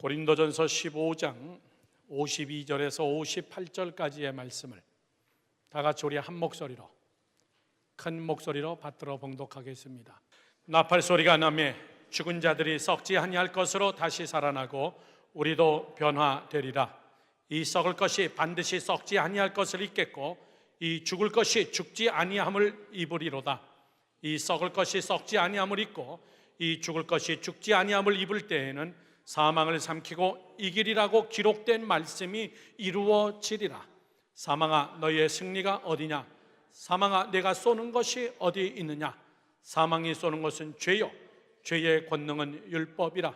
고린도전서 15장 52절에서 58절까지의 말씀을 다 같이 우리 한 목소리로, 큰 목소리로 받들어 봉독하겠습니다. 나팔 소리가 나매 죽은 자들이 썩지 아니할 것으로 다시 살아나고 우리도 변화되리라. 이 썩을 것이 반드시 썩지 아니할 것을 입겠고 이 죽을 것이 죽지 아니함을 입으리로다. 이 썩을 것이 썩지 아니함을 입고 이 죽을 것이 죽지 아니함을 입을 때에는 사망을 삼키고 이기리라고 기록된 말씀이 이루어지리라. 사망아 너희의 승리가 어디냐? 사망아 내가 쏘는 것이 어디 있느냐? 사망이 쏘는 것은 죄요 죄의 권능은 율법이라.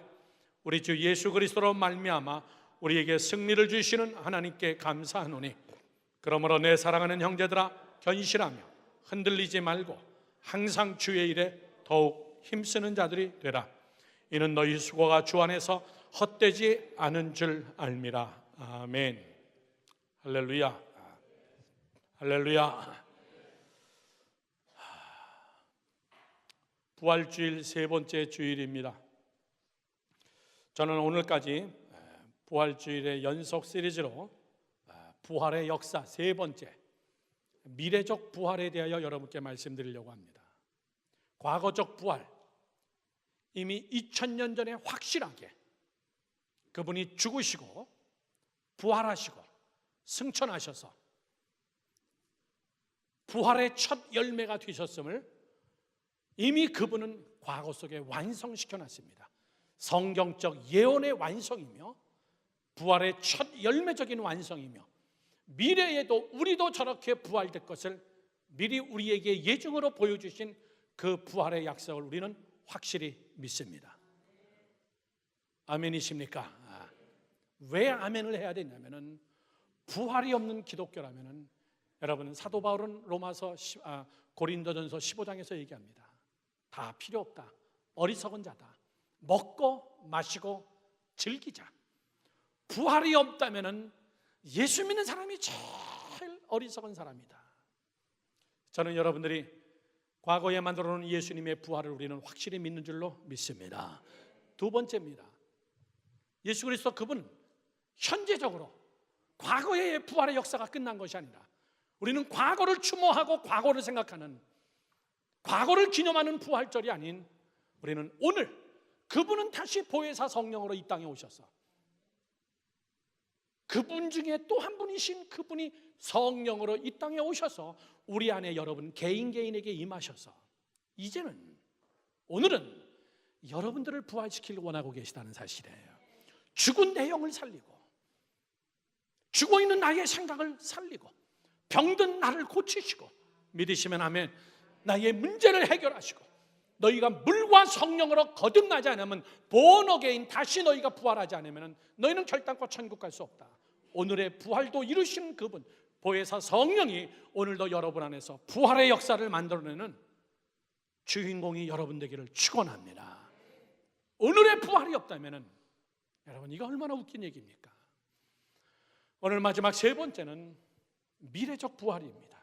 우리 주 예수 그리스도로 말미암아 우리에게 승리를 주시는 하나님께 감사하노니 그러므로 내 사랑하는 형제들아 견실하며 흔들리지 말고 항상 주의 일에 더욱 힘쓰는 자들이 되라. 이는 너희 수고가 주 안에서 헛되지 않은 줄 알미라. 아멘. 할렐루야. 할렐루야. 부활주일 세 번째 주일입니다. 저는 오늘까지 부활주일의 연속 시리즈로 부활의 역사 세 번째, 미래적 부활에 대하여 여러분께 말씀드리려고 합니다. 과거적 부활, 이미 2000년 전에 확실하게 그분이 죽으시고 부활하시고 승천하셔서 부활의 첫 열매가 되셨음을 이미 그분은 과거 속에 완성시켜 놨습니다. 성경적 예언의 완성이며 부활의 첫 열매적인 완성이며 미래에도 우리도 저렇게 부활될 것을 미리 우리에게 예증으로 보여주신 그 부활의 약속을 우리는 확실히 믿습니다. 아멘이십니까? 왜 아멘을 해야 되냐면은 부활이 없는 기독교라면은 여러분 사도 바울은 고린도전서 15장에서 얘기합니다. 다 필요 없다. 어리석은 자다. 먹고 마시고 즐기자. 부활이 없다면은 예수 믿는 사람이 제일 어리석은 사람이다. 저는 여러분들이 과거에 만들어 놓은 예수님의 부활을 우리는 확실히 믿는 줄로 믿습니다. 두 번째입니다. 예수 그리스도 그분 현재적으로 과거의 부활의 역사가 끝난 것이 아니라 우리는 과거를 추모하고 과거를 생각하는, 과거를 기념하는 부활절이 아닌 우리는 오늘 그분은 다시 보혜사 성령으로 이 땅에 오셔서 그분 중에 또 한 분이신 그분이 성령으로 이 땅에 오셔서 우리 안에 여러분 개인에게 임하셔서 이제는 오늘은 여러분들을 부활시키려고 원하고 계시다는 사실이에요. 죽은 내 영을 살리고 죽어있는 나의 생각을 살리고 병든 나를 고치시고 믿으시면 아멘. 나의 문제를 해결하시고 너희가 물과 성령으로 거듭나지 않으면 born again 다시 너희가 부활하지 않으면 너희는 결단코 천국 갈 수 없다. 오늘의 부활도 이루신 그분 보혜사 성령이 오늘도 여러분 안에서 부활의 역사를 만들어내는 주인공이 여러분 되기를 축원합니다. 오늘의 부활이 없다면 여러분 이거 얼마나 웃긴 얘기입니까? 오늘 마지막 세 번째는 미래적 부활입니다.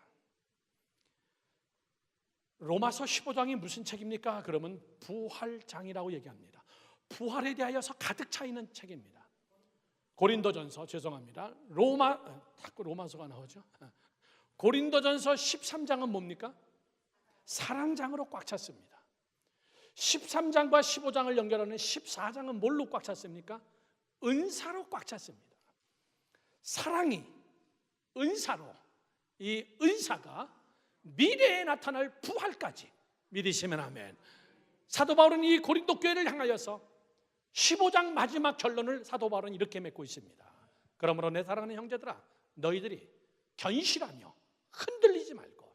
로마서 15장이 무슨 책입니까? 그러면 부활장이라고 얘기합니다. 부활에 대하여서 가득 차 있는 책입니다. 고린도전서 죄송합니다. 자꾸 로마서가 나오죠. 고린도전서 13장은 뭡니까? 사랑장으로 꽉 찼습니다. 13장과 15장을 연결하는 14장은 뭘로 꽉 찼습니까? 은사로 꽉 찼습니다. 사랑이 은사로, 이 은사가 미래에 나타날 부활까지 믿으시면 아멘. 사도 바울은 이 고린도 교회를 향하여서 15장 마지막 결론을 사도 바울은 이렇게 맺고 있습니다. 그러므로 내 사랑하는 형제들아 너희들이 견실하며 흔들리지 말고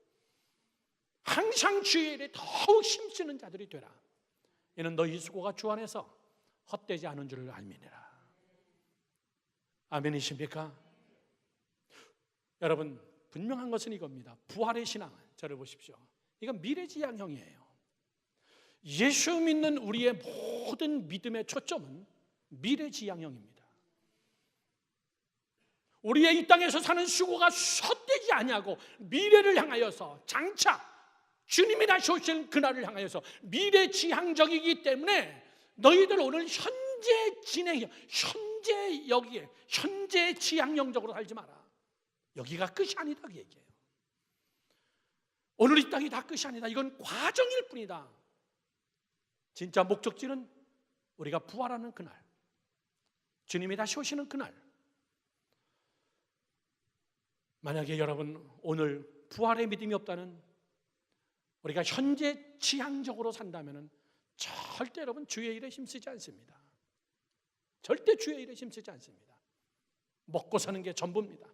항상 주의 일에 더욱 힘쓰는 자들이 되라. 이는 너희 수고가 주 안에서 헛되지 않은 줄을 알미니라. 아멘이십니까? 여러분 분명한 것은 이겁니다. 부활의 신앙, 저를 보십시오. 이건 미래지향형이에요. 예수 믿는 우리의 모든 믿음의 초점은 미래지향형입니다. 우리의 이 땅에서 사는 수고가 헛되지 아니하고 미래를 향하여서 장차 주님이 다시 오실 그날을 향하여서 미래지향적이기 때문에 너희들 오늘 현재 현재 진행, 현재 여기에, 현재 지향령적으로 살지 마라. 여기가 끝이 아니다 그 얘기예요. 오늘 이 땅이 다 끝이 아니다. 이건 과정일 뿐이다. 진짜 목적지는 우리가 부활하는 그날, 주님이 다시 오시는 그날. 만약에 여러분 오늘 부활의 믿음이 없다는, 우리가 현재 지향적으로 산다면 절대 여러분 주의 일에 힘쓰지 않습니다. 절대 주의 일에 힘쓰지 않습니다. 먹고 사는 게 전부입니다.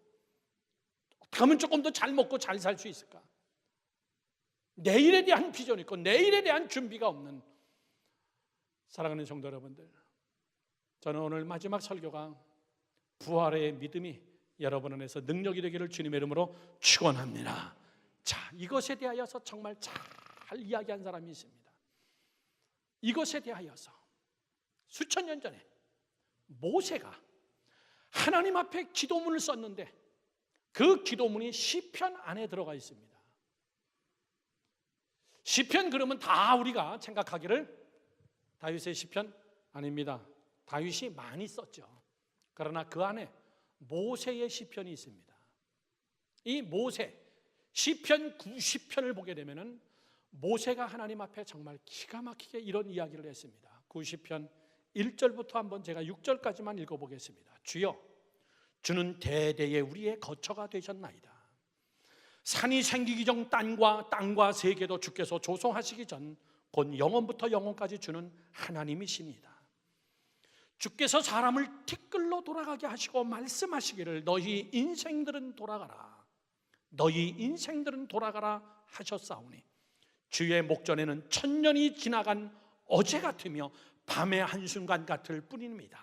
어떻게 하면 조금 더 잘 먹고 잘 살 수 있을까? 내일에 대한 비전이 있고 내일에 대한 준비가 없는 사랑하는 성도 여러분들, 저는 오늘 마지막 설교가 부활의 믿음이 여러분 안에서 능력이 되기를 주님의 이름으로 축원합니다. 자, 이것에 대하여서 정말 잘 이야기한 사람이 있습니다. 이것에 대하여서 수천 년 전에 모세가 하나님 앞에 기도문을 썼는데 그 기도문이 시편 안에 들어가 있습니다. 시편 그러면 다 우리가 생각하기를 다윗의 시편 아닙니다. 다윗이 많이 썼죠. 그러나 그 안에 모세의 시편이 있습니다. 이 모세 시편 90편을 보게 되면은 모세가 하나님 앞에 정말 기가 막히게 이런 이야기를 했습니다. 90편 1절부터 한번 제가 6절까지만 읽어보겠습니다. 주여, 주는 대대에 우리의 거처가 되셨나이다. 산이 생기기 전 땅과 세계도 주께서 조성하시기 전 곧 영원부터 영원까지 주는 하나님이십니다. 주께서 사람을 티끌로 돌아가게 하시고 말씀하시기를 너희 인생들은 돌아가라, 너희 인생들은 돌아가라 하셨사오니 주의 목전에는 천년이 지나간 어제 같으며 밤의 한순간 같을 뿐입니다.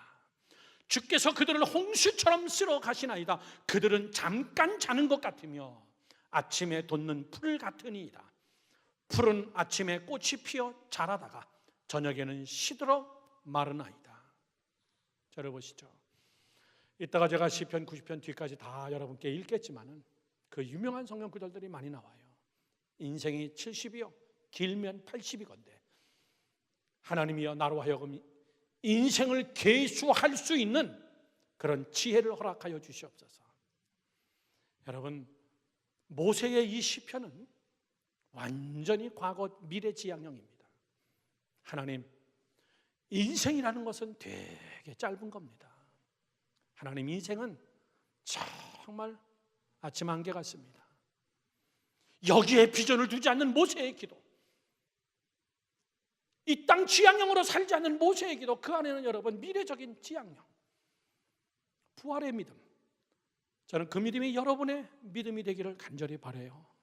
주께서 그들을 홍수처럼 쓸어 가시나이다. 그들은 잠깐 자는 것 같으며 아침에 돋는 풀 같으니이다. 풀은 아침에 꽃이 피어 자라다가 저녁에는 시들어 마르나이다. 들어보시죠. 이따가 제가 시편 90편 뒤까지 다 여러분께 읽겠지만은 그 유명한 성경 구절들이 많이 나와요. 인생이 70이요 길면 80이건데 하나님이여 나로 하여금 인생을 계수할 수 있는 그런 지혜를 허락하여 주시옵소서. 여러분, 모세의 이 시편은 완전히 과거 미래 지향형입니다. 하나님, 인생이라는 것은 되게 짧은 겁니다. 하나님, 인생은 정말 아침 안개 같습니다. 여기에 비전을 두지 않는 모세의 기도, 이 땅 지향형으로 살지 않는 모세의 기도, 그 안에는 여러분 미래적인 지향형, 부활의 믿음, 저는 그 믿음이 여러분의 믿음이 되기를 간절히 바라요.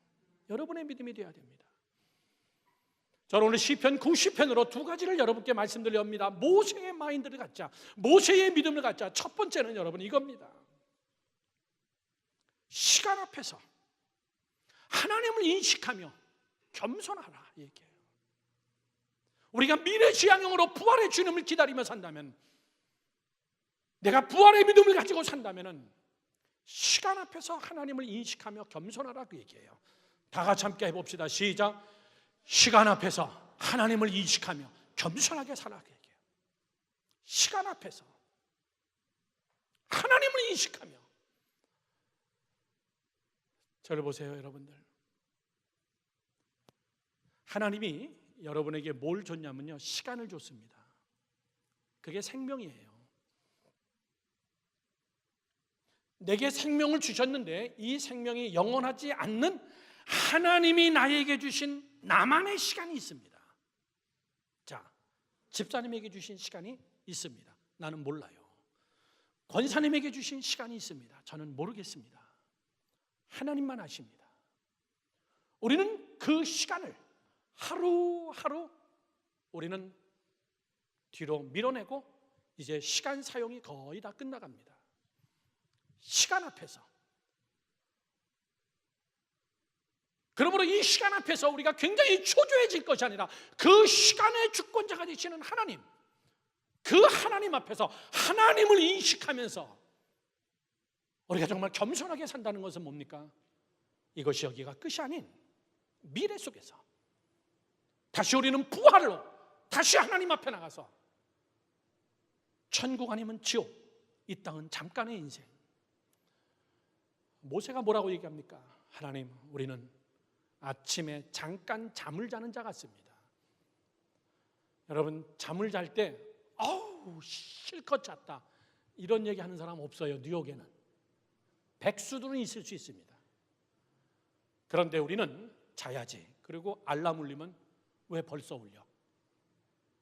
여러분의 믿음이 되어야 됩니다. 저는 오늘 시편 90편으로 두 가지를 여러분께 말씀드려 합니다. 모세의 마인드를 갖자, 모세의 믿음을 갖자. 첫 번째는 여러분 이겁니다. 시간 앞에서 하나님을 인식하며 겸손하라 얘기해요. 우리가 미래 지향형으로 부활의 주님을 기다리며 산다면, 내가 부활의 믿음을 가지고 산다면 시간 앞에서 하나님을 인식하며 겸손하라 그 얘기예요. 다 같이 함께 해봅시다. 시작. 시간 앞에서 하나님을 인식하며 겸손하게 살아 그 얘기예요. 시간 앞에서 하나님을 인식하며. 저를 보세요 여러분들. 하나님이 여러분에게 뭘 줬냐면요, 시간을 줬습니다. 그게 생명이에요. 내게 생명을 주셨는데 이 생명이 영원하지 않는 하나님이 나에게 주신 나만의 시간이 있습니다. 자, 집사님에게 주신 시간이 있습니다. 나는 몰라요. 권사님에게 주신 시간이 있습니다. 저는 모르겠습니다. 하나님만 아십니다. 우리는 그 시간을 하루하루 우리는 뒤로 밀어내고 이제 시간 사용이 거의 다 끝나갑니다. 시간 앞에서. 그러므로 이 시간 앞에서 우리가 굉장히 초조해질 것이 아니라 그 시간의 주권자가 되시는 하나님, 그 하나님 앞에서 하나님을 인식하면서 우리가 정말 겸손하게 산다는 것은 뭡니까? 이것이 여기가 끝이 아닌 미래 속에서 다시 우리는 부활로 다시 하나님 앞에 나가서 천국 아니면 지옥, 이 땅은 잠깐의 인생. 모세가 뭐라고 얘기합니까? 하나님, 우리는 아침에 잠깐 잠을 자는 자 같습니다. 여러분, 잠을 잘 때 실컷 잤다 이런 얘기 하는 사람 없어요. 뉴욕에는 백수들은 있을 수 있습니다. 그런데 우리는 자야지. 그리고 알람 울리면 왜 벌써 울려?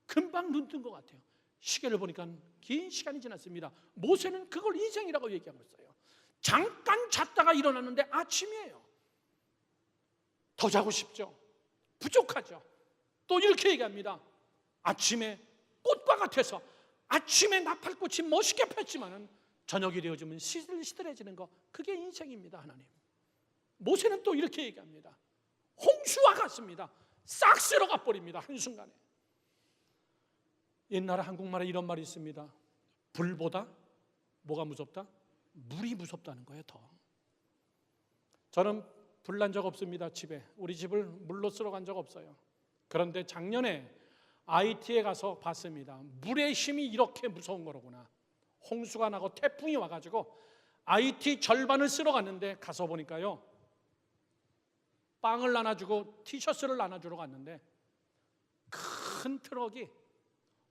금방 눈 뜬 것 같아요. 시계를 보니까 긴 시간이 지났습니다. 모세는 그걸 인생이라고 얘기하고 있어요. 잠깐 잤다가 일어났는데 아침이에요. 더 자고 싶죠? 부족하죠? 또 이렇게 얘기합니다. 아침에 꽃과 같아서, 아침에 나팔꽃이 멋있게 폈지만은 저녁이 되어지면 시들시들해지는 거, 그게 인생입니다. 하나님. 모세는 또 이렇게 얘기합니다. 홍수와 같습니다. 싹 쓸어가 버립니다. 한순간에. 옛날에 한국말에 이런 말이 있습니다. 불보다 뭐가 무섭다? 물이 무섭다는 거예요. 더. 저는 불 난 적 없습니다. 집에. 우리 집을 물로 쓸어간 적 없어요. 그런데 작년에 IT에 가서 봤습니다. 물의 힘이 이렇게 무서운 거로구나. 홍수가 나고 태풍이 와가지고 IT 절반을 쓸어갔는데, 가서 보니까요, 빵을 나눠주고 티셔츠를 나눠주러 갔는데 큰 트럭이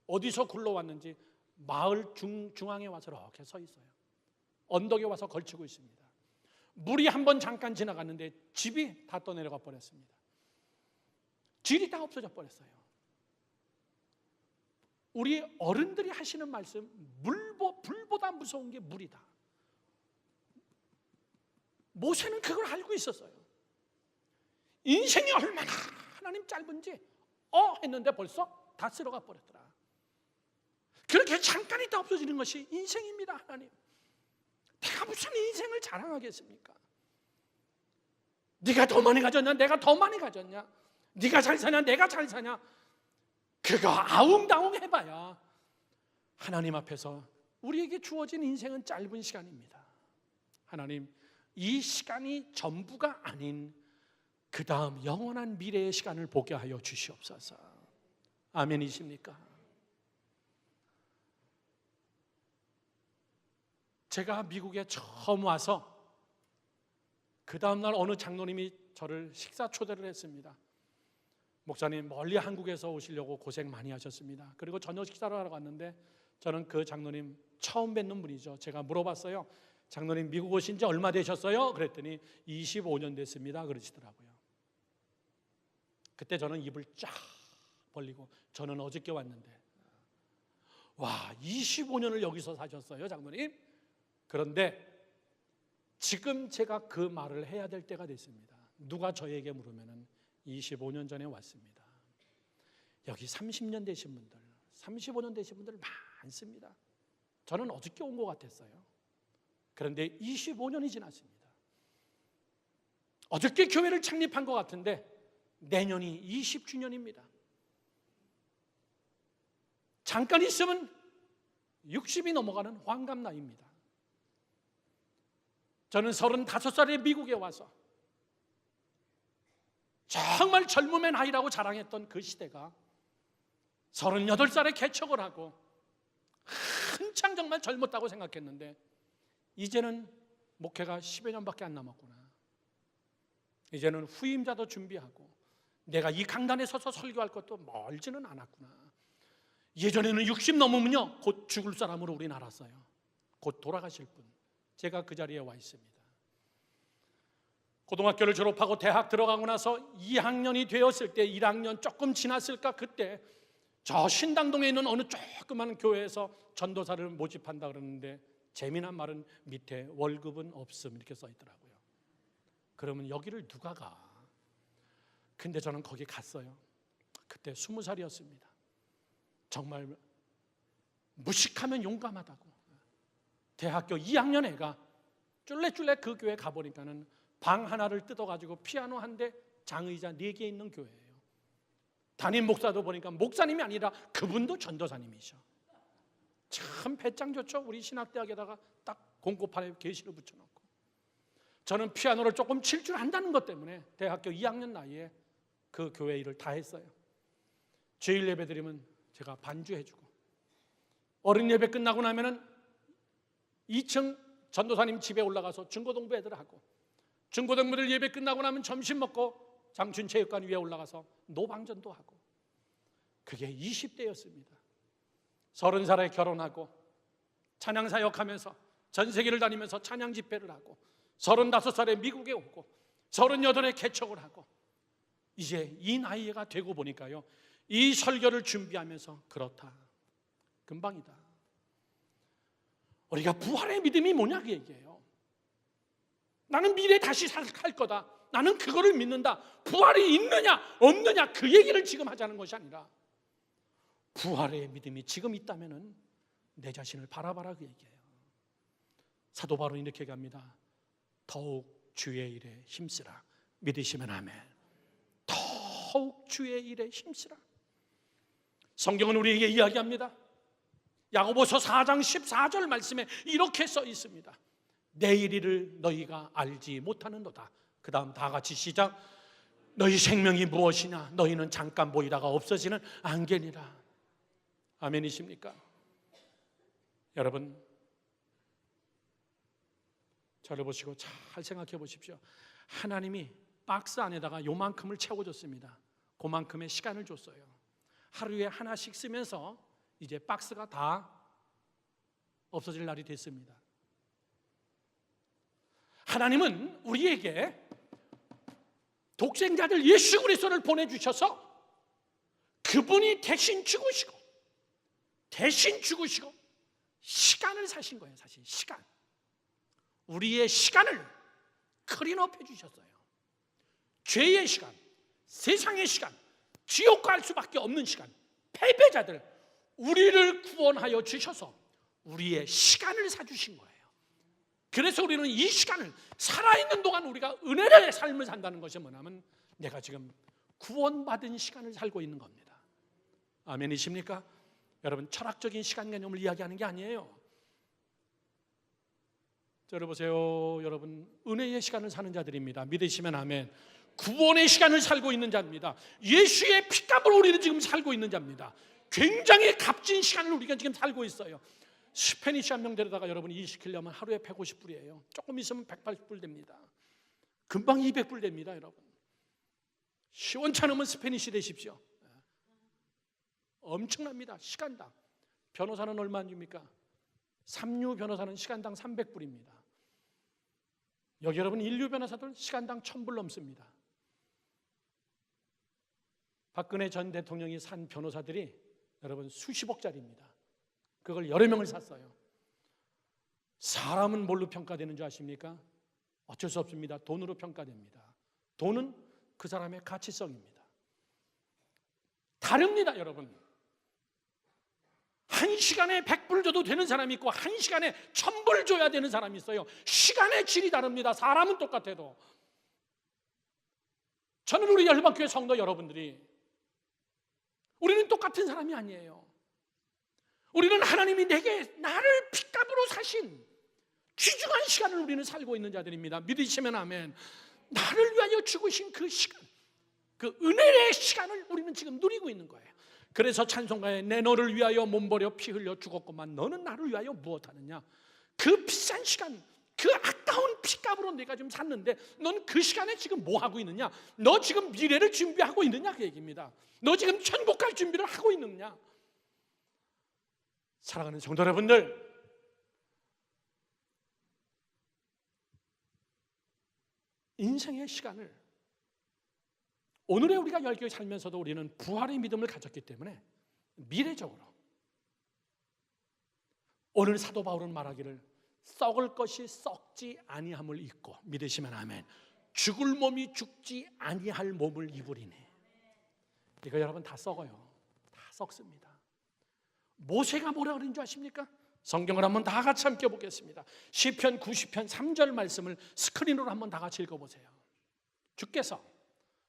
어디서 굴러왔는지 마을 중앙에 와서 이렇게 서 있어요. 언덕에 와서 걸치고 있습니다. 물이 한번 잠깐 지나갔는데 집이 다 떠내려가 버렸습니다. 질이 다 없어져 버렸어요. 우리 어른들이 하시는 말씀, 불보다 무서운 게 물이다. 모세는 그걸 알고 있었어요. 인생이 얼마나 하나님 짧은지 했는데 벌써 다 쓸어가 버렸더라. 그렇게 잠깐 있다 없어지는 것이 인생입니다. 하나님, 내가 무슨 인생을 자랑하겠습니까? 네가 더 많이 가졌냐? 내가 더 많이 가졌냐? 네가 잘 사냐? 내가 잘 사냐? 그거 아웅다웅 해봐야 하나님 앞에서 우리에게 주어진 인생은 짧은 시간입니다. 하나님, 이 시간이 전부가 아닌 그 다음 영원한 미래의 시간을 보게 하여 주시옵소서. 아멘이십니까? 제가 미국에 처음 와서 그 다음날 어느 장로님이 저를 식사 초대를 했습니다. 목사님, 멀리 한국에서 오시려고 고생 많이 하셨습니다. 그리고 저녁 식사를 하러 갔는데 저는 그 장로님 처음 뵙는 분이죠. 제가 물어봤어요. 장로님, 미국 오신 지 얼마 되셨어요? 그랬더니 25년 됐습니다 그러시더라고요. 그때 저는 입을 쫙 벌리고, 저는 어저께 왔는데, 와, 25년을 여기서 사셨어요 장로님? 그런데 지금 제가 그 말을 해야 될 때가 됐습니다. 누가 저에게 물으면은 25년 전에 왔습니다. 여기 30년 되신 분들, 35년 되신 분들 많습니다. 저는 어저께 온 것 같았어요. 그런데 25년이 지났습니다. 어저께 교회를 창립한 것 같은데 내년이 20주년입니다. 잠깐 있으면 60이 넘어가는 환갑 나이입니다. 저는 35살에 미국에 와서 정말 젊음의 나이라고 자랑했던 그 시대가 38살에 개척을 하고 한창 정말 젊었다고 생각했는데 이제는 목회가 10여 년밖에 안 남았구나. 이제는 후임자도 준비하고 내가 이 강단에 서서 설교할 것도 멀지는 않았구나. 예전에는 60 넘으면요 곧 죽을 사람으로 우린 알았어요. 곧 돌아가실 분. 제가 그 자리에 와 있습니다. 고등학교를 졸업하고 대학 들어가고 나서 2학년이 되었을 때, 1학년 조금 지났을까, 그때 저 신당동에 있는 어느 조그만 교회에서 전도사를 모집한다 그러는데 재미난 말은 밑에 월급은 없음 이렇게 써 있더라고요. 그러면 여기를 누가 가? 근데 저는 거기 갔어요. 그때 20살이었습니다. 정말 무식하면 용감하다고. 대학교 2학년 애가 쫄래쫄래 그 교회 가보니까는 방 하나를 뜯어가지고 피아노 한 대, 장의자 4개 있는 교회예요. 담임 목사도 보니까 목사님이 아니라 그분도 전도사님이셔. 참 배짱 좋죠. 우리 신학대학에다가 딱 공고판에 계시를 붙여놓고. 저는 피아노를 조금 칠 줄 안다는 것 때문에 대학교 2학년 나이에 그 교회 일을 다 했어요. 주일 예배 드리면 제가 반주해주고, 어른 예배 끝나고 나면은 2층 전도사님 집에 올라가서 중고등부 애들 하고, 중고등부들 예배 끝나고 나면 점심 먹고 장춘체육관 위에 올라가서 노방전도 하고. 그게 20대였습니다. 30살에 결혼하고 찬양사역하면서 전 세계를 다니면서 찬양 집회를 하고, 35살에 미국에 오고 38에 개척을 하고, 이제 이 나이가 되고 보니까요, 이 설교를 준비하면서 그렇다, 금방이다. 우리가 부활의 믿음이 뭐냐 그 얘기예요. 나는 미래 다시 살 거다, 나는 그거를 믿는다. 부활이 있느냐 없느냐 그 얘기를 지금 하자는 것이 아니라, 부활의 믿음이 지금 있다면 내 자신을 바라봐라 그 얘기예요. 사도 바울은 이렇게 얘기합니다. 더욱 주의 일에 힘쓰라. 믿으시면 아멘. 더욱 주의 일에 힘쓰라. 성경은 우리에게 이야기합니다. 야고보서 4장 14절 말씀에 이렇게 써 있습니다. 내일 일을 너희가 알지 못하는도다. 그 다음 다 같이 시작. 너희 생명이 무엇이냐? 너희는 잠깐 보이다가 없어지는 안개니라. 아멘이십니까? 여러분, 저를 보시고 잘 생각해 보십시오. 하나님이 박스 안에다가 요만큼을 채워줬습니다. 그만큼의 시간을 줬어요. 하루에 하나씩 쓰면서 이제 박스가 다 없어질 날이 됐습니다. 하나님은 우리에게 독생자들 예수 그리스도를 보내주셔서 그분이 대신 죽으시고 시간을 사신 거예요. 사실 시간, 우리의 시간을 클린업 해주셨어요. 죄의 시간, 세상의 시간, 지옥 갈 수밖에 없는 시간, 패배자들 우리를 구원하여 주셔서 우리의 시간을 사주신 거예요. 그래서 우리는 이 시간을, 살아있는 동안 우리가 은혜의 삶을 산다는 것이 뭐냐면, 내가 지금 구원받은 시간을 살고 있는 겁니다. 아멘이십니까? 여러분, 철학적인 시간 개념을 이야기하는 게 아니에요. 들어보세요. 여러분, 은혜의 시간을 사는 자들입니다. 믿으시면 아멘. 구원의 시간을 살고 있는 자입니다. 예수의 피값으로 우리는 지금 살고 있는 자입니다. 굉장히 값진 시간을 우리가 지금 살고 있어요. 스페니시 한 명 데려다가 여러분이 일시키려면 하루에 150불이에요. 조금 있으면 180불 됩니다. 금방 200불 됩니다. 여러분, 시원찮으면 스페니시 되십시오. 엄청납니다. 시간당. 변호사는 얼마 줍니까? 삼류 변호사는 시간당 300불입니다. 여기 여러분, 인류 변호사들 시간당 1000불 넘습니다. 박근혜 전 대통령이 산 변호사들이 여러분 수십억짜리입니다. 그걸 여러 명을 샀어요. 사람은 뭘로 평가되는 줄 아십니까? 어쩔 수 없습니다. 돈으로 평가됩니다. 돈은 그 사람의 가치성입니다. 다릅니다. 여러분, 1시간에 100불 줘도 되는 사람이 있고 1시간에 1000불 줘야 되는 사람이 있어요. 시간의 질이 다릅니다. 사람은 똑같아도. 저는 우리 열방교회 성도 여러분들이, 우리는 똑같은 사람이 아니에요. 우리는 하나님이 나를 핏값으로 사신 귀중한 시간을 우리는 살고 있는 자들입니다. 믿으시면 아멘. 나를 위하여 죽으신 그 시간, 그 은혜의 시간을 우리는 지금 누리고 있는 거예요. 그래서 찬송가에 내 너를 위하여 몸 버려 피 흘려 죽었구만 너는 나를 위하여 무엇하느냐. 그 비싼 시간, 그 아까운 피값으로 내가 지금 샀는데 넌 그 시간에 지금 뭐 하고 있느냐? 너 지금 미래를 준비하고 있느냐 그 얘기입니다. 너 지금 천국 갈 준비를 하고 있느냐? 사랑하는 성도 여러분들, 인생의 시간을, 오늘의 우리가 열교에 살면서도 우리는 부활의 믿음을 가졌기 때문에 미래적으로, 오늘 사도 바울은 말하기를 썩을 것이 썩지 아니함을 입고, 믿으시면 아멘. 죽을 몸이 죽지 아니할 몸을 입으리니. 이거 여러분 다 썩어요. 다 썩습니다. 모세가 뭐라 그런 줄 아십니까? 성경을 한번 다 같이 함께 보겠습니다. 시편 90편 3절 말씀을 스크린으로 한번 다 같이 읽어보세요. 주께서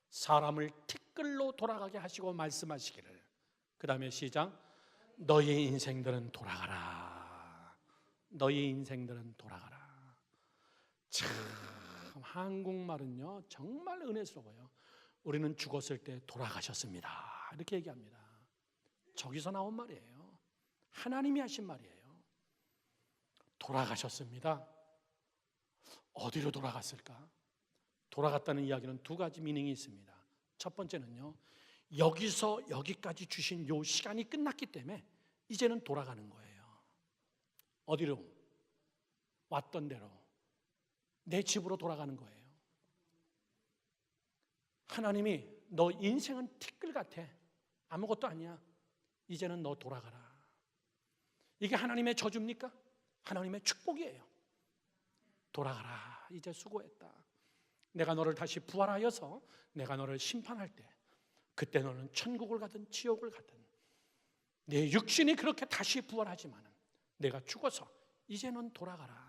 사람을 티끌로 돌아가게 하시고 말씀하시기를, 그 다음에 시작. 너희 인생들은 돌아가라. 너희 인생들은 돌아가라. 참 한국말은요 정말 은혜스러워요. 우리는 죽었을 때 돌아가셨습니다 이렇게 얘기합니다. 저기서 나온 말이에요. 하나님이 하신 말이에요. 돌아가셨습니다. 어디로 돌아갔을까? 돌아갔다는 이야기는 두 가지 미닝이 있습니다. 첫 번째는요, 여기서 여기까지 주신 요 시간이 끝났기 때문에 이제는 돌아가는 거예요. 어디로? 왔던 대로 내 집으로 돌아가는 거예요. 하나님이 너 인생은 티끌 같아, 아무것도 아니야, 이제는 너 돌아가라. 이게 하나님의 저주입니까? 하나님의 축복이에요. 돌아가라, 이제 수고했다. 내가 너를 다시 부활하여서 내가 너를 심판할 때, 그때 너는 천국을 가든 지옥을 가든 내 육신이 그렇게 다시 부활하지만 내가 죽어서 이제는 돌아가라.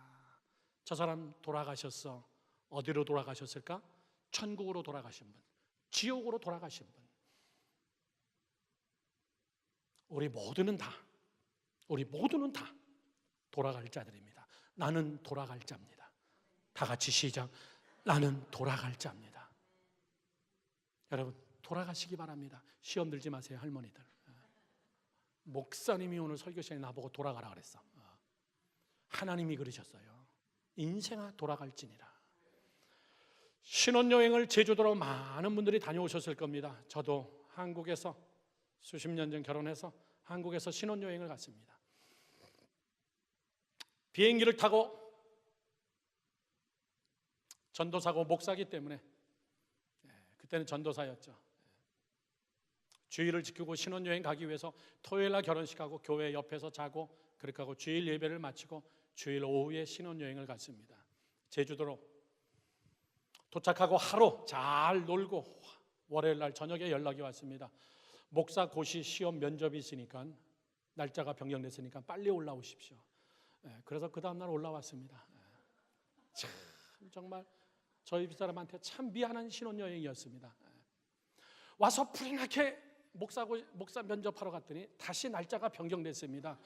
저 사람 돌아가셨어. 어디로 돌아가셨을까? 천국으로 돌아가신 분, 지옥으로 돌아가신 분. 우리 모두는 다 돌아갈 자들입니다. 나는 돌아갈 자입니다. 다 같이 시작. 나는 돌아갈 자입니다. 여러분, 돌아가시기 바랍니다. 시험 들지 마세요, 할머니들. 목사님이 오늘 설교 시간에 나보고 돌아가라 그랬어. 하나님이 그러셨어요. 인생아 돌아갈지니라. 신혼여행을 제주도로 많은 분들이 다녀오셨을 겁니다. 저도 한국에서 수십 년 전 결혼해서 한국에서 신혼여행을 갔습니다. 비행기를 타고, 전도사고 목사기 때문에 그때는 전도사였죠. 주일을 지키고 신혼여행 가기 위해서 토요일날 결혼식하고 교회 옆에서 자고 그렇게 하고 주일 예배를 마치고 주일 오후에 신혼여행을 갔습니다. 제주도로 도착하고 하루 잘 놀고 월요일날 저녁에 연락이 왔습니다. 목사 고시 시험 면접이 있으니까, 날짜가 변경됐으니까 빨리 올라오십시오. 그래서 그 다음날 올라왔습니다. 참 정말 저희 집사람한테 참 미안한 신혼여행이었습니다. 와서 불행하게 목사 면접하러 갔더니 다시 날짜가 변경됐습니다.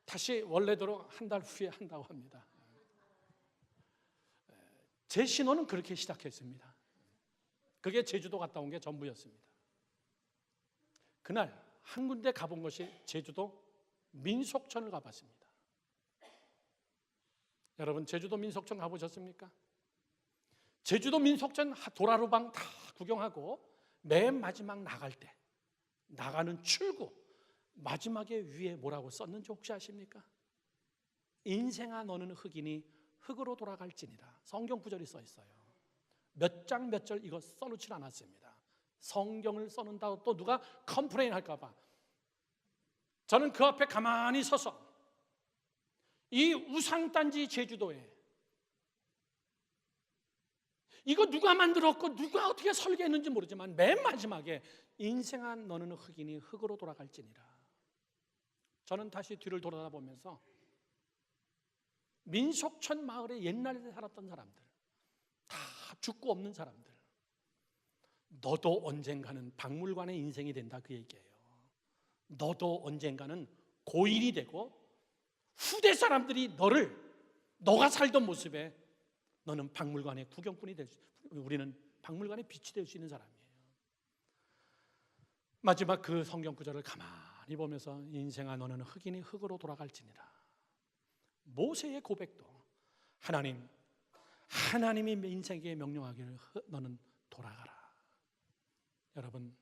다시 원래대로 한 달 후에 한다고 합니다. 제 신혼은 그렇게 시작했습니다. 그게 제주도 갔다 온 게 전부였습니다. 그날 한 군데 가본 것이 제주도 민속촌을 가봤습니다. 여러분, 제주도 민속촌 가보셨습니까? 제주도 민속촌 도라루방 다 구경하고 맨 마지막 나갈 때, 나가는 출구 마지막에 위에 뭐라고 썼는지 혹시 아십니까? 인생아 너는 흑이니 흑으로 돌아갈지니라. 성경 구절이 써 있어요. 몇 장 몇 절 이거 써놓질 않았습니다. 성경을 써놓는다고 또 누가 컴플레인 할까 봐 저는 그 앞에 가만히 서서 이 우상단지 제주도에 이거 누가 만들었고 누가 어떻게 설계했는지 모르지만 맨 마지막에 인생아 너는 흑이니 흑으로 돌아갈지니라. 저는 다시 뒤를 돌아보면서 민속촌 마을에 옛날에 살았던 사람들, 다 죽고 없는 사람들, 너도 언젠가는 박물관의 인생이 된다, 그 얘기예요. 너도 언젠가는 고인이 되고 후대 사람들이 너가 살던 모습에 너는 박물관의 구경꾼이 우리는 박물관의 빛이 될 수 있는 사람이에요. 마지막 그 성경 구절을 가만히 보면서 인생아 너는 흑이니 흑으로 돌아갈지니라. 모세의 고백도 하나님이 인생에게 명령하기를 너는 돌아가라. 여러분,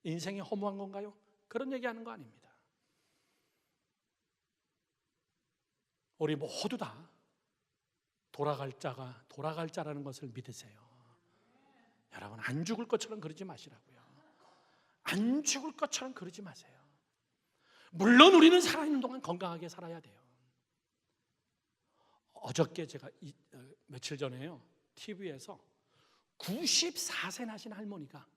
인생이 허무한 건가요? 그런 얘기하는 거 아닙니다. 우리 모두 다 돌아갈 자라는 것을 믿으세요. 여러분, 안 죽을 것처럼 그러지 마시라고요. 안 죽을 것처럼 그러지 마세요. 물론 우리는 살아있는 동안 건강하게 살아야 돼요. 어저께 제가 며칠 전에요, TV에서 94세 나신 할머니가,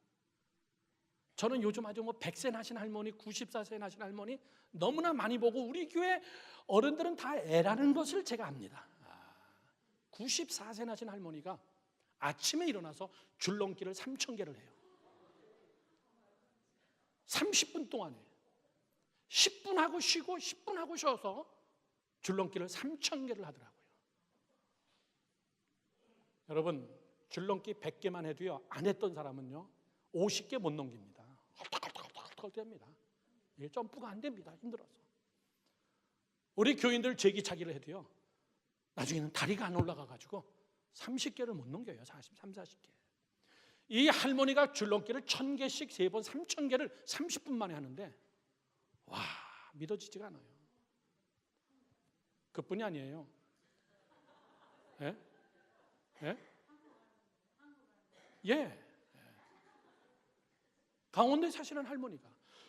저는 요즘 아주 100세 나신 할머니, 94세 나신 할머니 너무나 많이 보고 우리 교회 어른들은 다 애라는 것을 제가 압니다. 94세 나신 할머니가 아침에 일어나서 줄넘기를 3,000개를 해요. 30분 동안에 10분 하고 쉬고 10분 하고 쉬어서 줄넘기를 3,000개를 하더라고요. 여러분, 줄넘기 100개만 해도요, 안 했던 사람은요 50개 못 넘깁니다. 헐떡헐떡 됩니다. 점프가 안 됩니다. 힘들어서. 우리 교인들 제기차기를 해도요, 나중에는 다리가 안 올라가가지고 30개를 못 넘겨요. 40개. 이 할머니가 줄넘기를 1000개씩 3번 3000개를 30분 만에 하는데, 와, 믿어지지가 않아요. 그뿐이 아니에요. 예? 예? 예. 강원도에 사시는 할머니가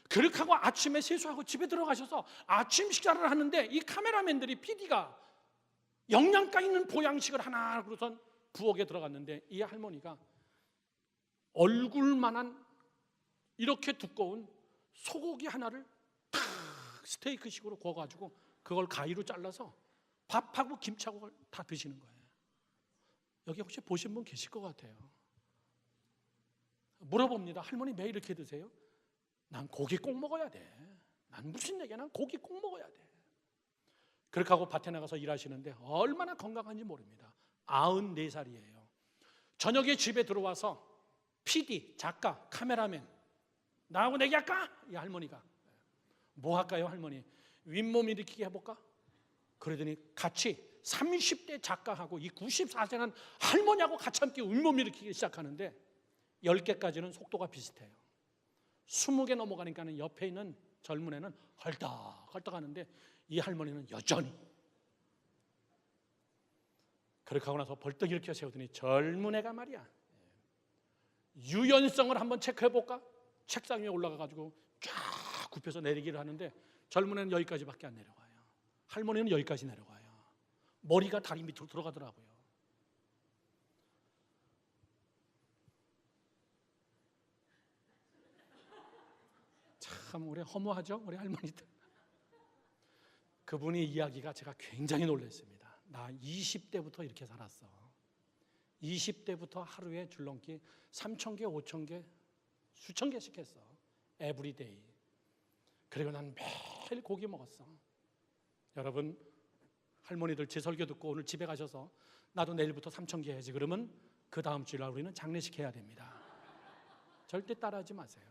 그렇게 하고 아침에 세수하고 집에 들어가셔서 아침 식사를 하는데, 이 카메라맨들이 PD가 영양가 있는 보양식을 하나 그러선 부엌에 들어갔는데, 이 할머니가 얼굴만한 이렇게 두꺼운 소고기 하나를 탁 스테이크식으로 구워가지고 그걸 가위로 잘라서 밥하고 김치하고 다 드시는 거예요. 여기 혹시 보신 분 계실 것 같아요. 물어봅니다. 할머니 매일 이렇게 드세요? 난 고기 꼭 먹어야 돼. 난 무슨 얘기야? 난 고기 꼭 먹어야 돼. 그렇게 하고 밭에 나가서 일하시는데 얼마나 건강한지 모릅니다. 94살이에요. 저녁에 집에 들어와서 PD, 작가, 카메라맨 나하고 내기할까? 이 할머니가. 뭐 할까요, 할머니? 윗몸 일으키기 해볼까? 그러더니 같이 30대 작가하고 이 94세는 할머니하고 같이 함께 윗몸 일으키기 시작하는데, 10개까지는 속도가 비슷해요. 20개 넘어가니까 옆에 있는 젊은 애는 헐떡헐떡 하는데, 이 할머니는 여전히. 그렇게 하고 나서 벌떡 일으켜 세우더니 젊은 애가 말이야, 유연성을 한번 체크해볼까? 책상 위에 올라가가지고 쫙 굽혀서 내리기를 하는데, 젊은 애는 여기까지밖에 안 내려가요. 할머니는 여기까지 내려가요. 머리가 다리 밑으로 들어가더라고요. 참 우리 허무하죠? 우리 할머니들. 그분의 이야기가 제가 굉장히 놀랐습니다. 나 20대부터 이렇게 살았어. 20대부터 하루에 줄넘기 3000개, 5000개, 수천 개씩 했어. 에브리데이. 그리고 난 매일 고기 먹었어. 여러분, 할머니들 제 설교 듣고 오늘 집에 가셔서 나도 내일부터 3000개 해야지 그러면 그 다음 주일날 우리는 장례식 해야 됩니다. 절대 따라하지 마세요.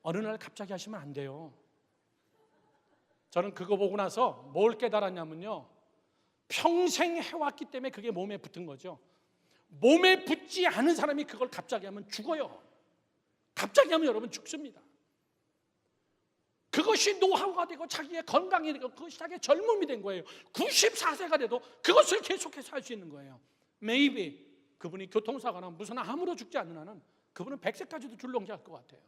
어느 날 갑자기 하시면 안 돼요. 저는 그거 보고 나서 뭘 깨달았냐면요, 평생 해왔기 때문에 그게 몸에 붙은 거죠. 몸에 붙지 않은 사람이 그걸 갑자기 하면 죽어요. 갑자기 하면 여러분 죽습니다. 그것이 노하우가 되고 자기의 건강이 되고 그것이 자기의 젊음이 된 거예요. 94세가 돼도 그것을 계속해서 할 수 있는 거예요. Maybe 그분이 교통사고나 무슨 암으로 죽지 않는 한은 그분은 100세까지도 줄넘기 할 것 같아요.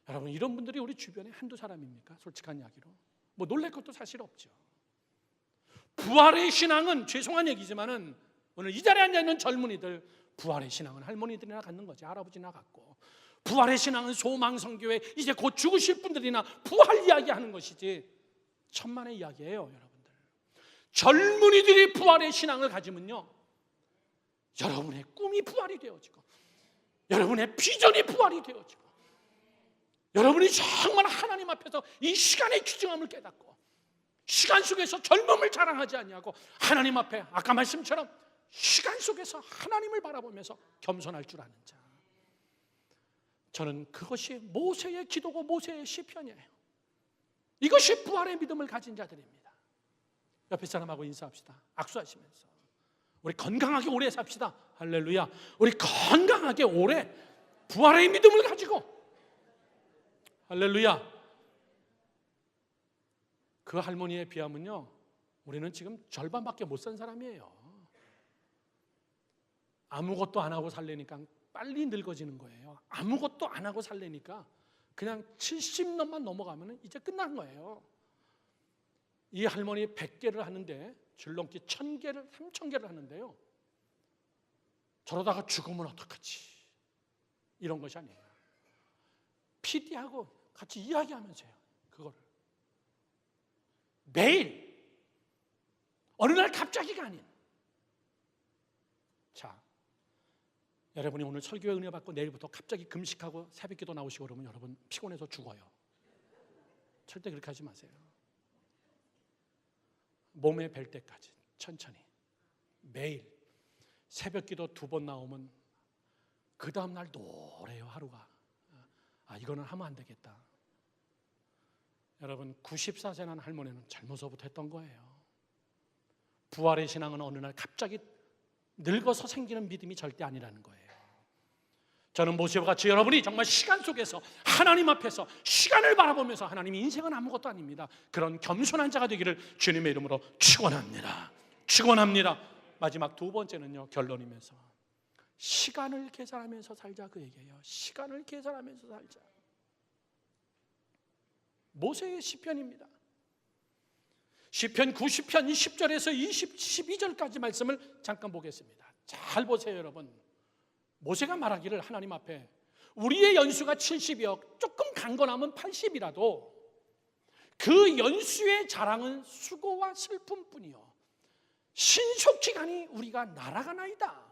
여러분, 이런 분들이 우리 주변에 한두 사람입니까? 솔직한 이야기로. 뭐 놀랄 것도 사실 없죠. 부활의 신앙은, 죄송한 얘기지만은 오늘 이 자리에 앉아있는 젊은이들, 부활의 신앙은 할머니들이나 갖는 거지, 할아버지나 갖고. 부활의 신앙은 소망성교회 이제 곧 죽으실 분들이나 부활 이야기하는 것이지 천만의 이야기예요. 여러분들, 젊은이들이 부활의 신앙을 가지면요, 여러분의 꿈이 부활이 되어지고 여러분의 비전이 부활이 되어지고 여러분이 정말 하나님 앞에서 이 시간의 귀중함을 깨닫고 시간 속에서 젊음을 자랑하지 아니하고 하나님 앞에 아까 말씀처럼 시간 속에서 하나님을 바라보면서 겸손할 줄 아는 자. 저는 그것이 모세의 기도고 모세의 시편이에요. 이것이 부활의 믿음을 가진 자들입니다. 옆에 사람하고 인사합시다. 악수하시면서 우리 건강하게 오래 삽시다. 할렐루야. 우리 건강하게 오래 부활의 믿음을 가지고, 할렐루야. 그 할머니에 비하면요, 우리는 지금 절반밖에 못 산 사람이에요. 아무것도 안 하고 살려니까 빨리 늙어지는 거예요. 아무것도 안 하고 살려니까 그냥 70년만 넘어가면 이제 끝난 거예요. 이 할머니 100개를 하는데 줄넘기 1000개를 3000개를 하는데요, 저러다가 죽으면 어떡하지, 이런 것이 아니에요. PD하고 같이 이야기하면서요, 그거를 매일, 어느 날 갑자기가 아닌. 자, 여러분이 오늘 설교에 은혜 받고 내일부터 갑자기 금식하고 새벽기도 나오시고 그러면 여러분 피곤해서 죽어요. 절대 그렇게 하지 마세요. 몸에 뵐 때까지 천천히 매일 새벽기도 2번 나오면 그 다음 날 노래요. 하루가. 아, 이거는 하면 안 되겠다. 여러분 94세 난 할머니는 젊어서부터 했던 거예요. 부활의 신앙은 어느 날 갑자기 늙어서 생기는 믿음이 절대 아니라는 거예요. 저는 모세와 같이 여러분이 정말 시간 속에서 하나님 앞에서 시간을 바라보면서 하나님 인생은 아무것도 아닙니다, 그런 겸손한 자가 되기를 주님의 이름으로 축원합니다. 축원합니다. 마지막 두 번째는요, 결론이면서 시간을 계산하면서 살자, 그 얘기예요. 시간을 계산하면서 살자. 모세의 시편입니다. 시편 90편 10절에서 12절까지 말씀을 잠깐 보겠습니다. 잘 보세요, 여러분. 모세가 말하기를 하나님 앞에 우리의 연수가 70여 조금 강건하면 80이라도 그 연수의 자랑은 수고와 슬픔뿐이요 신속히 가니 우리가 날아가나이다.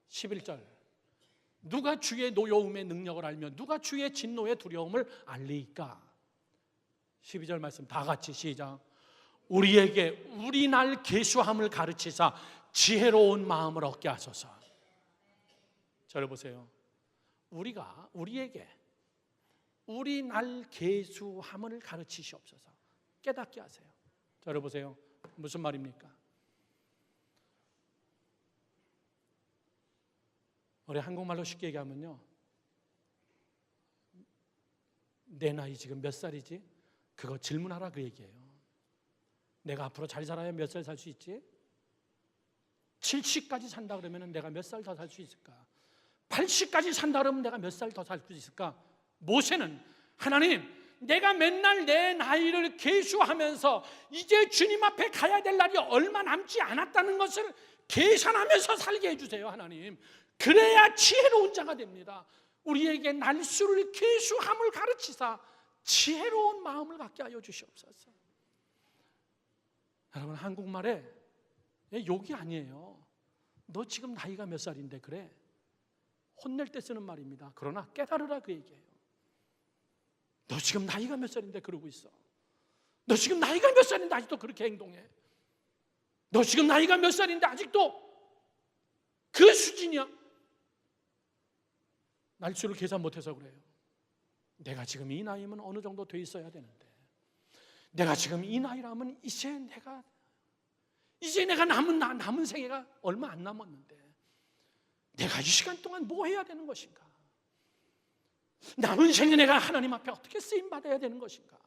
11절, 누가 주의 노여움의 능력을 알며 누가 주의 진노의 두려움을 알리이까. 12절 말씀 다 같이 시작. 우리에게 우리 날 계수함을 가르치사 지혜로운 마음을 얻게 하소서. 저를 보세요. 우리에게 우리 날 계수함을 가르치시옵소서. 깨닫게 하세요. 저를 보세요. 무슨 말입니까? 우리 한국말로 쉽게 얘기하면요, 내 나이 지금 몇 살이지? 그거 질문하라, 그 얘기예요. 내가 앞으로 잘 살아야 몇 살 살 수 있지? 70까지 산다 그러면 내가 몇 살 더 살 수 있을까? 80까지 산다 그러면 내가 몇 살 더 살 수 있을까? 모세는 하나님, 내가 맨날 내 나이를 계수하면서 이제 주님 앞에 가야 될 날이 얼마 남지 않았다는 것을 계산하면서 살게 해주세요, 하나님. 그래야 지혜로운 자가 됩니다. 우리에게 날수를 계수함을 가르치사 지혜로운 마음을 갖게 하여 주시옵소서. 여러분, 한국말에 욕이 아니에요. 너 지금 나이가 몇 살인데 그래? 혼낼 때 쓰는 말입니다. 그러나 깨달으라, 그 얘기예요. 너 지금 나이가 몇 살인데 그러고 있어? 너 지금 나이가 몇 살인데 아직도 그렇게 행동해? 너 지금 나이가 몇 살인데 아직도 그 수준이야? 날수를 계산 못해서 그래요. 내가 지금 이 나이면 어느 정도 돼 있어야 되는데, 내가 지금 이 나이라면 이제 내가 남은 생애가 얼마 안 남았는데 내가 이 시간 동안 뭐 해야 되는 것인가? 남은 생에 내가 하나님 앞에 어떻게 쓰임 받아야 되는 것인가?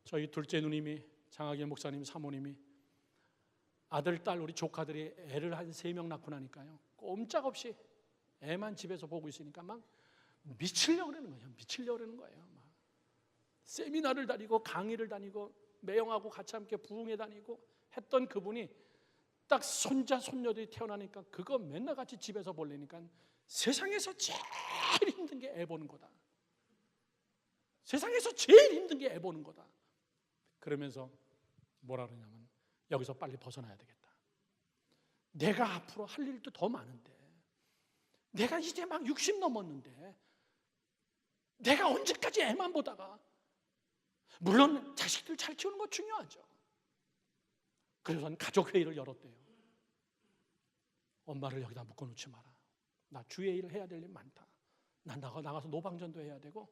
저희 둘째 누님이, 장학일 목사님 사모님이 아들, 딸, 우리 조카들이 애를 한 3명 낳고 나니까요, 꼼짝없이 애만 집에서 보고 있으니까 막 미치려고 그러는 거예요. 미치려고 그러는 거예요. 막 세미나를 다니고 강의를 다니고 매형하고 같이 함께 부흥회 다니고 했던 그분이 딱 손자 손녀들이 태어나니까 그거 맨날 같이 집에서 보려니까 세상에서 제일 힘든 게 애 보는 거다. 세상에서 제일 힘든 게 애 보는 거다. 그러면서 뭐라 그러냐면, 여기서 빨리 벗어나야 되겠다. 내가 앞으로 할 일도 더 많은데, 내가 이제 막 60 넘었는데 내가 언제까지 애만 보다가, 물론 자식들 잘 키우는 거 중요하죠. 그래서 가족회의를 열었대요. 엄마를 여기다 묶어놓지 마라. 나 주의 일을 해야 될 일 많다. 나 나가서 노방전도 해야 되고,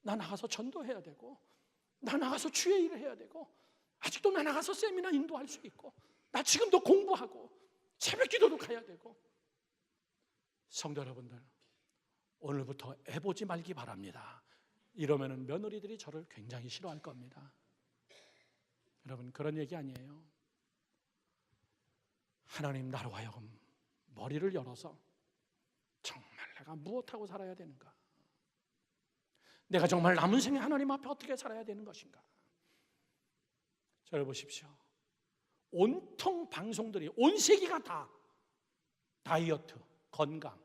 나 나가서 전도해야 되고, 나 나가서 주의 일을 해야 되고, 아직도 나 나가서 세미나 인도할 수 있고, 나 지금도 공부하고 새벽 기도도 가야 되고. 성도 여러분들, 오늘부터 애 보지 말기 바랍니다. 이러면은 며느리들이 저를 굉장히 싫어할 겁니다. 여러분, 그런 얘기 아니에요. 하나님, 나로 하여금 머리를 열어서 정말 내가 무엇하고 살아야 되는가? 내가 정말 남은 생에 하나님 앞에 어떻게 살아야 되는 것인가? 저를 보십시오. 온통 방송들이, 온 세계가 다 다이어트, 건강,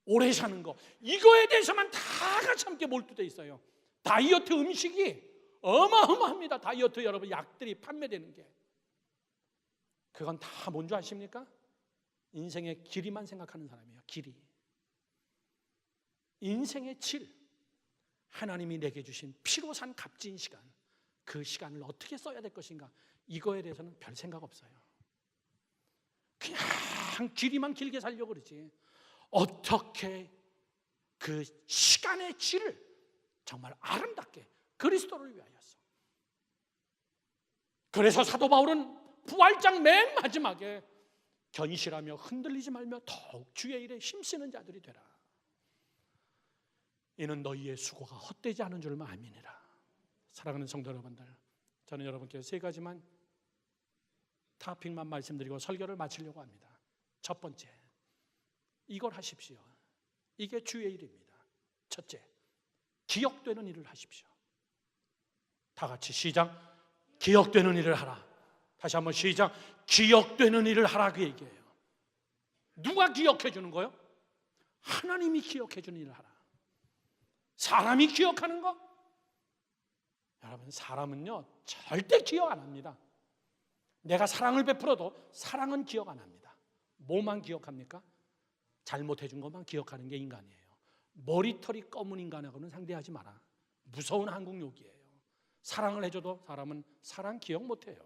오래 사는 거, 이거에 대해서만 다 같이 함께 몰두되어 있어요. 다이어트 음식이 어마어마합니다. 다이어트 여러분 약들이 판매되는 게. 그건 다 뭔 줄 아십니까? 인생의 길이만 생각하는 사람이에요. 길이. 인생의 질, 하나님이 내게 주신 피로 산 값진 시간, 그 시간을 어떻게 써야 될 것인가, 이거에 대해서는 별 생각 없어요. 그냥 길이만 길게 살려고 그러지, 어떻게 그 시간의 질을 정말 아름답게 그리스도를 위하여서. 그래서 사도 바울은 부활장 맨 마지막에 견실하며 흔들리지 말며 더욱 주의 일에 힘쓰는 자들이 되라. 이는 너희의 수고가 헛되지 않은 줄 아미니라. 사랑하는 성도 여러분들, 저는 여러분께 세 가지만 토픽만 말씀드리고 설교를 마치려고 합니다. 첫 번째, 이걸 하십시오. 이게 주의 일입니다. 첫째, 기억되는 일을 하십시오. 다 같이 시작. 기억되는 일을 하라. 다시 한번 시작. 기억되는 일을 하라, 그 얘기예요. 누가 기억해 주는 거요? 하나님이 기억해 주는 일을 하라. 사람이 기억하는 거? 여러분, 사람은요 절대 기억 안 합니다. 내가 사랑을 베풀어도 사랑은 기억 안 합니다. 뭐만 기억합니까? 잘못해 준 것만 기억하는 게 인간이에요. 머리털이 검은 인간하고는 상대하지 마라. 무서운 한국 욕이에요. 사랑을 해줘도 사람은 사랑 기억 못해요.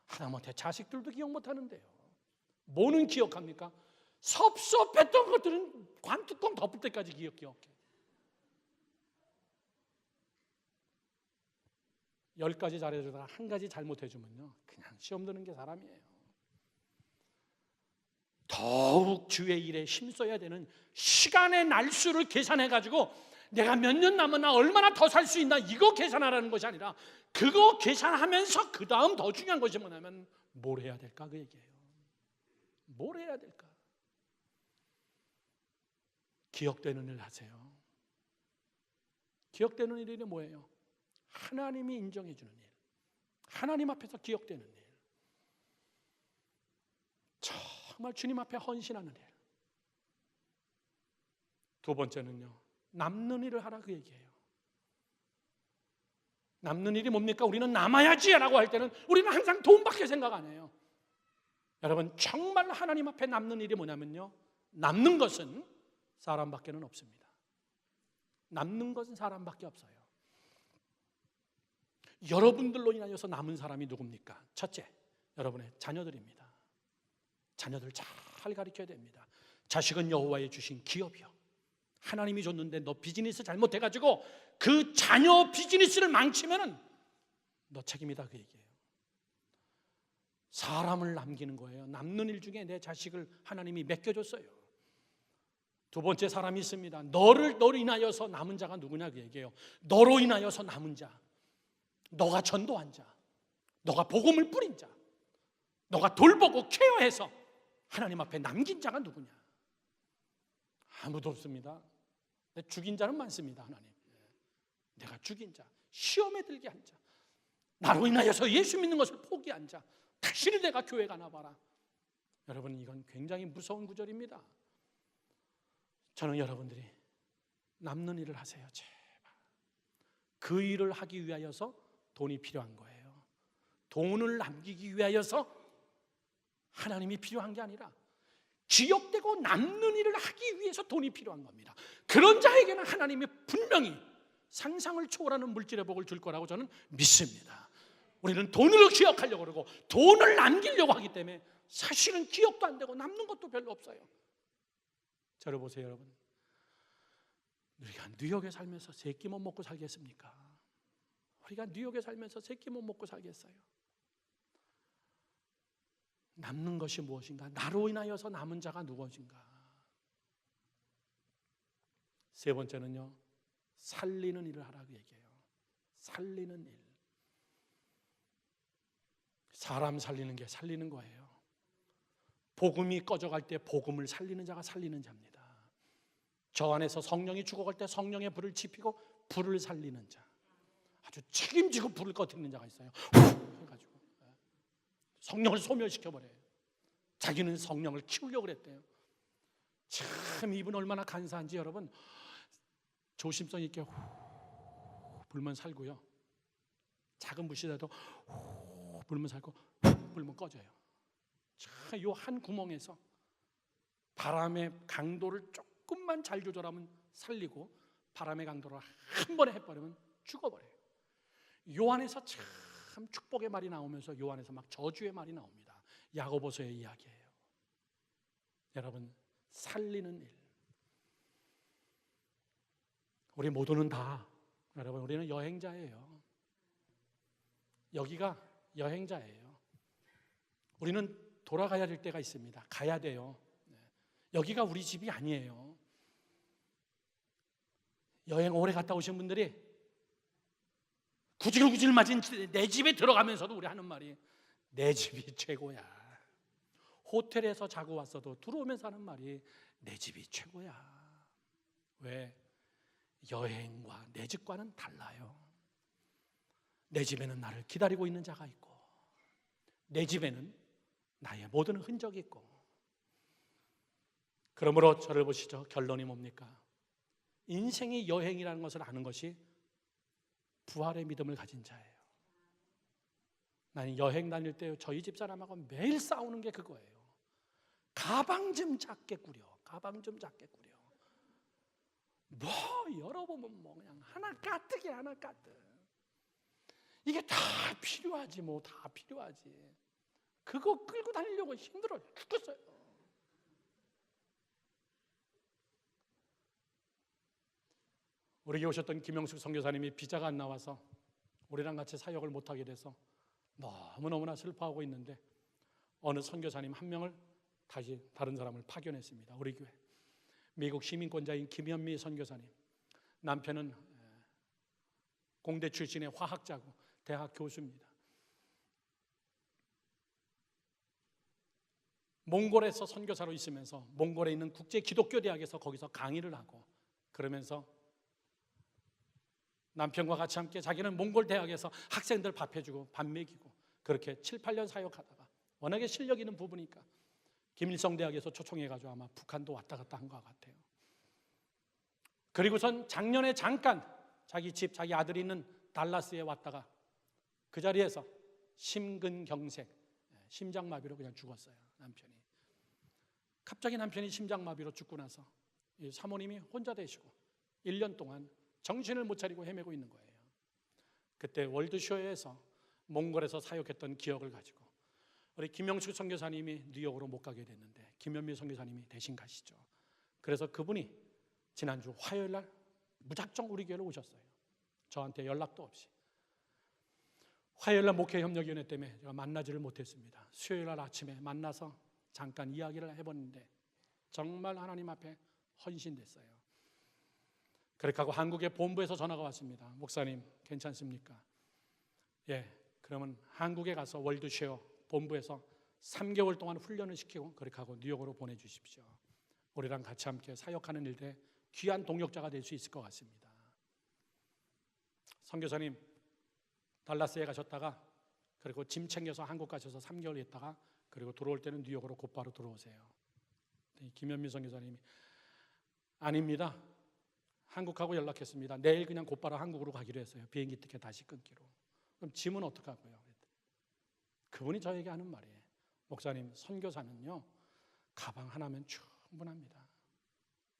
하다못해 자식들도 기억 못하는데요. 뭐는 기억합니까? 섭섭했던 것들은 관뚜껑 덮을 때까지 기억해. 10가지 잘해주다가 한 가지 잘못해주면요 그냥 시험 드는 게 사람이에요. 더욱 주의 일에 힘써야 되는 시간의 날수를 계산해가지고 내가 몇 년 남았나, 얼마나 더 살 수 있나, 이거 계산하라는 것이 아니라 그거 계산하면서 그 다음 더 중요한 것이 뭐냐면 뭘 해야 될까, 그 얘기예요. 뭘 해야 될까? 기억되는 일 하세요. 기억되는 일이 뭐예요? 하나님이 인정해 주는 일, 하나님 앞에서 기억되는 일, 정말 주님 앞에 헌신하는 일. 두 번째는요, 남는 일을 하라, 그 얘기예요. 남는 일이 뭡니까? 우리는 남아야지 라고 할 때는 우리는 항상 돈밖에 생각 안 해요. 여러분, 정말 하나님 앞에 남는 일이 뭐냐면요, 남는 것은 사람밖에는 없습니다. 남는 것은 사람밖에 없어요. 여러분들로 인하여서 남은 사람이 누굽니까? 첫째, 여러분의 자녀들입니다. 자녀들 잘 가르쳐야 됩니다. 자식은 여호와의 주신 기업이요, 하나님이 줬는데 너 비즈니스 잘못해가지고 그 자녀 비즈니스를 망치면은 너 책임이다, 그 얘기예요. 사람을 남기는 거예요. 남는 일 중에 내 자식을 하나님이 맡겨줬어요. 두 번째 사람이 있습니다. 너로 인하여서 남은 자가 누구냐, 그 얘기예요. 너로 인하여서 남은 자, 너가 전도한 자, 너가 복음을 뿌린 자, 너가 돌보고 케어해서 하나님 앞에 남긴 자가 누구냐? 아무도 없습니다. 죽인 자는 많습니다. 하나님, 내가 죽인 자, 시험에 들게 한 자, 나로 인하여서 예수 믿는 것을 포기한 자, 다시는 내가 교회 가나 봐라. 여러분, 이건 굉장히 무서운 구절입니다. 저는 여러분들이 남는 일을 하세요. 제발. 그 일을 하기 위하여서 돈이 필요한 거예요. 돈을 남기기 위하여서 하나님이 필요한 게 아니라 기억되고 남는 일을 하기 위해서 돈이 필요한 겁니다. 그런 자에게는 하나님이 분명히 상상을 초월하는 물질의 복을 줄 거라고 저는 믿습니다. 우리는 돈으로 기억하려고 그러고 돈을 남기려고 하기 때문에 사실은 기억도 안 되고 남는 것도 별로 없어요. 저를 보세요, 여러분. 우리가 뉴욕에 살면서 세 끼 못 먹고 살겠습니까? 우리가 뉴욕에 살면서 세 끼 못 먹고 살겠어요? 남는 것이 무엇인가? 나로 인하여서 남은 자가 누구인가? 세 번째는요, 살리는 일을 하라고 얘기해요. 살리는 일. 사람 살리는 게 살리는 거예요. 복음이 꺼져갈 때 복음을 살리는 자가 살리는 자입니다. 저 안에서 성령이 죽어갈 때 성령의 불을 지피고 불을 살리는 자, 아주 책임지고 불을 꺼뜨리는 자가 있어요. 해가지고 성령을 소멸시켜버려요. 자기는 성령을 키우려고 그랬대요. 참 이분 얼마나 간사한지 여러분, 조심성 있게 불면 살고요, 작은 불씨라도 불면 살고 불면 꺼져요. 이 한 구멍에서 바람의 강도를 조금만 잘 조절하면 살리고 바람의 강도를 한 번에 해버리면 죽어버려요. 요 안에서 참 축복의 말이 나오면서 요 안에서 막 저주의 말이 나옵니다. 야고보서의 이야기예요. 여러분, 살리는 일. 우리 모두는 다, 여러분, 우리는 여행자예요. 여기가 여행자예요. 우리는 돌아가야 될 때가 있습니다. 가야 돼요. 여기가 우리 집이 아니에요. 여행 오래 갔다 오신 분들이 구질구질 맞은 내 집에 들어가면서도 우리 하는 말이 내 집이 최고야. 호텔에서 자고 왔어도 들어오면서 하는 말이 내 집이 최고야. 왜? 여행과 내 집과는 달라요. 내 집에는 나를 기다리고 있는 자가 있고, 내 집에는 나의 모든 흔적이 있고. 그러므로 저를 보시죠. 결론이 뭡니까? 인생이 여행이라는 것을 아는 것이 부활의 믿음을 가진 자예요. 나는 여행 다닐 때 저희 집사람하고 매일 싸우는 게 그거예요. 가방 좀 작게 꾸려. 가방 좀 작게 꾸려. 뭐 열어보면 뭐 그냥 하나 가득이야, 하나 가득. 이게 다 필요하지, 뭐 다 필요하지. 그거 끌고 다니려고 힘들어 죽겠어요. 우리 교회 오셨던 김영숙 선교사님이 비자가 안 나와서 우리랑 같이 사역을 못하게 돼서 너무너무나 슬퍼하고 있는데, 어느 선교사님 한 명을 다시 다른 사람을 파견했습니다. 우리 교회 미국 시민권자인 김현미 선교사님, 남편은 공대 출신의 화학자고 대학 교수입니다. 몽골에서 선교사로 있으면서 몽골에 있는 국제 기독교 대학에서 거기서 강의를 하고, 그러면서 남편과 같이 함께 자기는 몽골 대학에서 학생들 밥 해주고 밥 먹이고 그렇게 7, 8년 사역하다가 워낙에 실력 있는 부부니까 김일성 대학에서 초청해가지고 아마 북한도 왔다 갔다 한 것 같아요. 그리고선 작년에 잠깐 자기 집, 자기 아들이 있는 달라스에 왔다가 그 자리에서 심근경색, 심장마비로 그냥 죽었어요. 남편이. 갑자기 남편이 심장마비로 죽고 나서 이 사모님이 혼자 되시고 1년 동안 정신을 못 차리고 헤매고 있는 거예요. 그때 월드쇼에서 몽골에서 사역했던 기억을 가지고 우리 김영숙 선교사님이 뉴욕으로 못 가게 됐는데 김현미 선교사님이 대신 가시죠. 그래서 그분이 지난주 화요일 날 무작정 우리 교회로 오셨어요. 저한테 연락도 없이. 화요일 날 목회협력위원회 때문에 제가 만나지를 못했습니다. 수요일 날 아침에 만나서 잠깐 이야기를 해봤는데 정말 하나님 앞에 헌신됐어요. 그렇게 하고 한국의 본부에서 전화가 왔습니다. 목사님 괜찮습니까? 예, 그러면 한국에 가서 월드쉐어 본부에서 3개월 동안 훈련을 시키고 그렇게 하고 뉴욕으로 보내주십시오. 우리랑 같이 함께 사역하는 일에 귀한 동역자가 될 수 있을 것 같습니다. 선교사님 달라스에 가셨다가 그리고 짐 챙겨서 한국 가셔서 3개월 있다가 그리고 들어올 때는 뉴욕으로 곧바로 들어오세요. 김현미 선교사님이 아닙니다. 한국하고 연락했습니다. 내일 그냥 곧바로 한국으로 가기로 했어요. 비행기 티켓 다시 끊기로. 그럼 짐은 어떡하고요? 그분이 저에게 하는 말이에요. 목사님, 선교사는요 가방 하나면 충분합니다.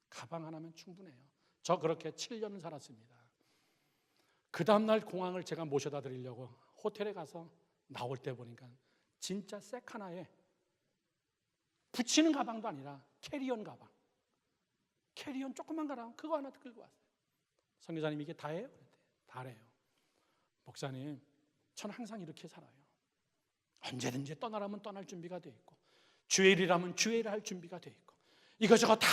가방 하나면 충분해요. 저 그렇게 7년을 살았습니다. 그 다음날 공항을 제가 모셔다 드리려고 호텔에 가서 나올 때 보니까 진짜 색 하나에 붙이는 가방도 아니라 캐리온 가방, 캐리온 조그만 가방 그거 하나 끌고 왔어요. 선교사님 이게 다예요? 다래요. 목사님 저는 항상 이렇게 살아요. 언제든지 떠나라면 떠날 준비가 돼 있고 주의 일이라면 주의 일을 할 준비가 돼 있고 이것저것 다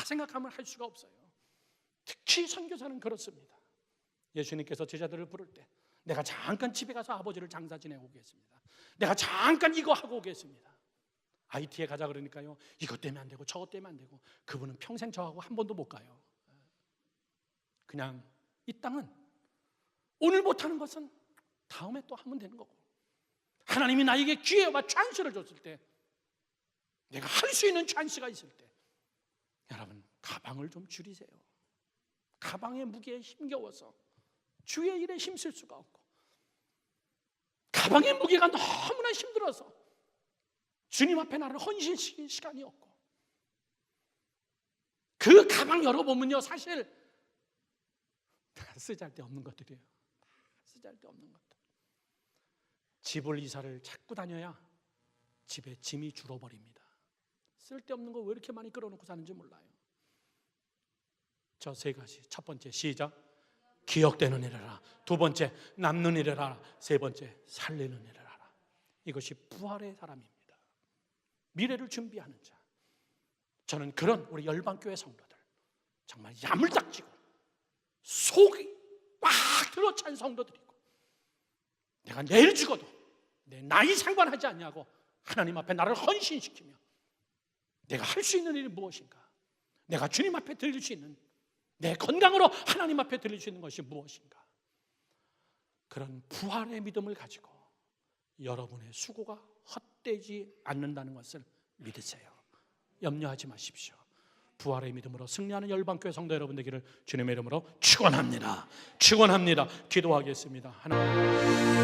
생각하면 할 수가 없어요. 특히 선교사는 그렇습니다. 예수님께서 제자들을 부를 때 내가 잠깐 집에 가서 아버지를 장사 지내고 오겠습니다. 내가 잠깐 이거 하고 오겠습니다. IT에 가자 그러니까요 이것 때문에 안 되고 저것 때문에 안 되고 그분은 평생 저하고 한 번도 못 가요. 그냥 이 땅은 오늘 못하는 것은 다음에 또 하면 되는 거고 하나님이 나에게 기회와 찬스를 줬을 때 내가 할 수 있는 찬스가 있을 때 여러분 가방을 좀 줄이세요. 가방의 무게에 힘겨워서 주의 일에 힘쓸 수가 없고 가방의 무게가 너무나 힘들어서 주님 앞에 나를 헌신시킬 시간이 없고 그 가방 열어보면요 사실 다 쓰잘데 없는 것들이에요. 쓰잘데 없는 것들. 집을 이사를 자꾸 다녀야 집에 짐이 줄어버립니다. 쓸데없는 거 왜 이렇게 많이 끌어놓고 사는지 몰라요. 저 세 가지. 첫 번째, 시작. 기억되는 일을 하라. 두 번째, 남는 일을 하라. 세 번째, 살리는 일을 하라. 이것이 부활의 사람입니다. 미래를 준비하는 자. 저는 그런 우리 열방교회 성도들, 정말 야물딱지고 속이 꽉 들어찬 성도들이고, 내가 내일 죽어도 내 나이 상관하지 않냐고 하나님 앞에 나를 헌신시키며 내가 할 수 있는 일이 무엇인가, 내가 주님 앞에 드릴 수 있는, 내 건강으로 하나님 앞에 드릴 수 있는 것이 무엇인가, 그런 부활의 믿음을 가지고 여러분의 수고가 헛되지 않는다는 것을 믿으세요. 염려하지 마십시오. 부활의 믿음으로 승리하는 열방교회 성도 여러분 되기를 주님의 이름으로 축원합니다. 축원합니다. 기도하겠습니다. 하나님,